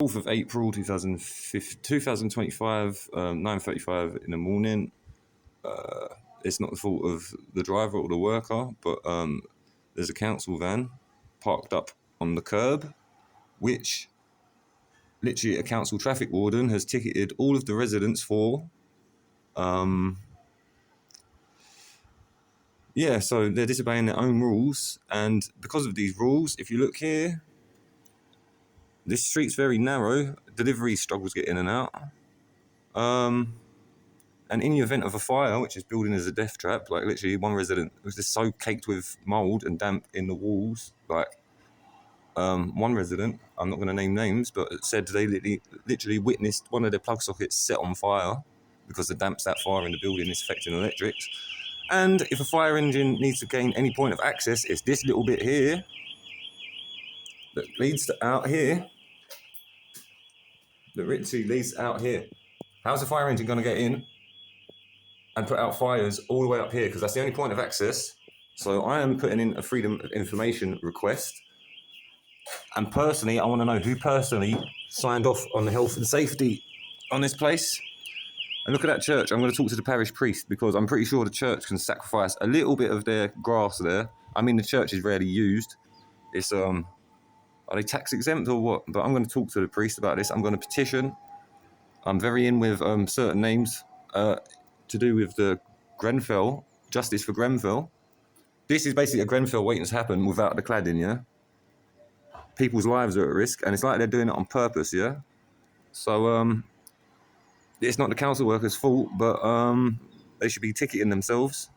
4th of April 2025, 9:35 in the morning. It's not the fault of the driver or the worker, but there's a council van parked up on the curb, which literally a council traffic warden has ticketed all of the residents for. So they're disobeying their own rules, and because of these rules, if you look here, this street's very narrow. Delivery struggles get in and out. And in the event of a fire, which is building as a death trap, like literally one resident was just so caked with mold and damp in the walls, like one resident, I'm not going to name names, but it said they literally witnessed one of their plug sockets set on fire because the damp's that far in the building is affecting electrics. And if a fire engine needs to gain any point of access, it's this little bit here that leads to out here. That literally leads out here. How's a fire engine going to get in and put out fires all the way up here? Because that's the only point of access. So I am putting in a freedom of information request. And personally, I want to know who personally signed off on the health and safety on this place. And look at that church. I'm going to talk to the parish priest because I'm pretty sure the church can sacrifice a little bit of their grass there. I mean, the church is rarely used. It's are they tax exempt or what? But I'm going to talk to the priest about this. I'm going to petition. I'm very in with certain names to do with the Grenfell, Justice for Grenfell. This is basically a Grenfell waiting to happen without the cladding, yeah? People's lives are at risk, and it's like they're doing it on purpose, yeah? So, it's not the council workers' fault, but they should be ticketing themselves.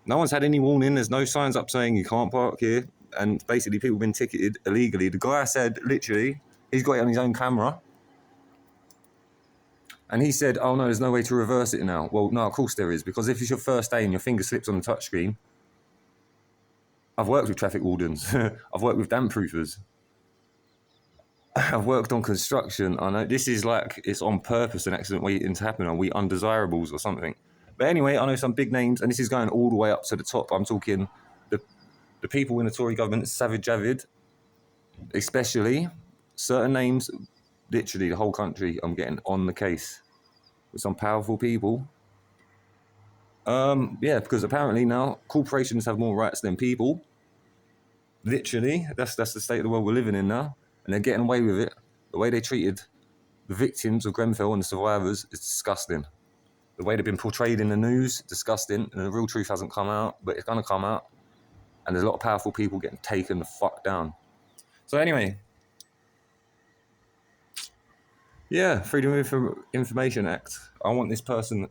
No one's had any warning. There's no signs up saying you can't park here, and basically people have been ticketed illegally. The guy said, literally, he's got it on his own camera, and he said, oh no, there's no way to reverse it now. Well, no, of course there is, because if it's your first day and your finger slips on the touchscreen, I've worked with traffic wardens. I've worked with damp proofers. I've worked on construction. I know this is like, it's on purpose, an accident waiting to happen. Are we undesirables or something? But anyway, I know some big names, and this is going all the way up to the top. I'm talking the people in the Tory government, Sajid Javid, especially. Certain names, literally the whole country, I'm getting on the case with some powerful people. Because apparently now corporations have more rights than people. Literally, that's the state of the world we're living in now, and they're getting away with it. The way they treated the victims of Grenfell and the survivors is disgusting. The way they've been portrayed in the news, disgusting, and the real truth hasn't come out, but it's gonna come out, and there's a lot of powerful people getting taken the fuck down. So anyway, yeah, Freedom of Information Act. I want this person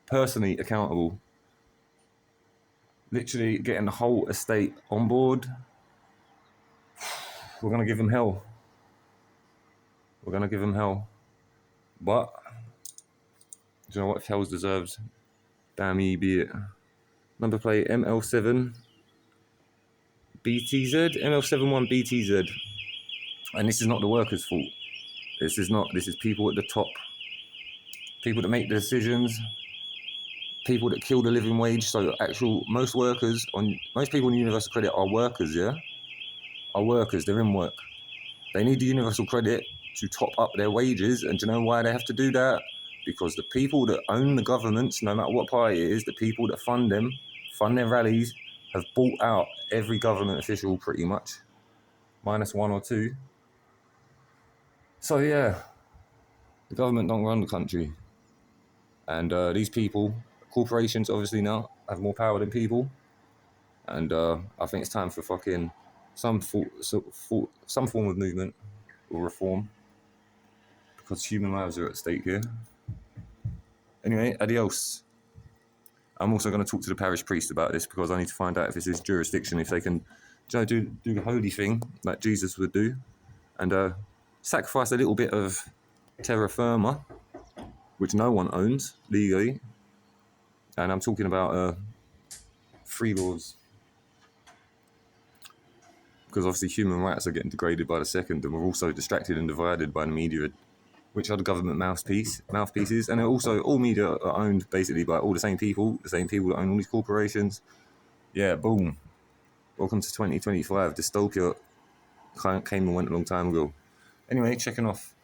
personally accountable. Literally getting the whole estate on board. We're going to give them hell. We're going to give them hell. But, do you know what? If hell's deserved, damn ye be it. Number plate ML7 BTZ. ML71 BTZ. And this is not the workers' fault. This is people at the top. People that make the decisions. People that kill the living wage. So most people in universal credit are workers, yeah? Are workers, they're in work. They need the universal credit to top up their wages. And do you know why they have to do that? Because the people that own the governments, no matter what party it is, the people that fund them, fund their rallies, have bought out every government official pretty much. Minus one or two. So yeah, the government don't run the country. And these people, corporations obviously now, have more power than people. And I think it's time for fucking some form of movement or reform, because human lives are at stake here. Anyway, adios. I'm also going to talk to the parish priest about this, because I need to find out if it's his jurisdiction, if they can do the holy thing like Jesus would do, and sacrifice a little bit of terra firma, which no one owns legally. And I'm talking about free laws. Because obviously human rights are getting degraded by the second, and we're also distracted and divided by the media, which are the government mouthpieces. And also, all media are owned basically by all the same people that own all these corporations. Yeah, boom. Welcome to 2025. Dystopia came and went a long time ago. Anyway, checking off.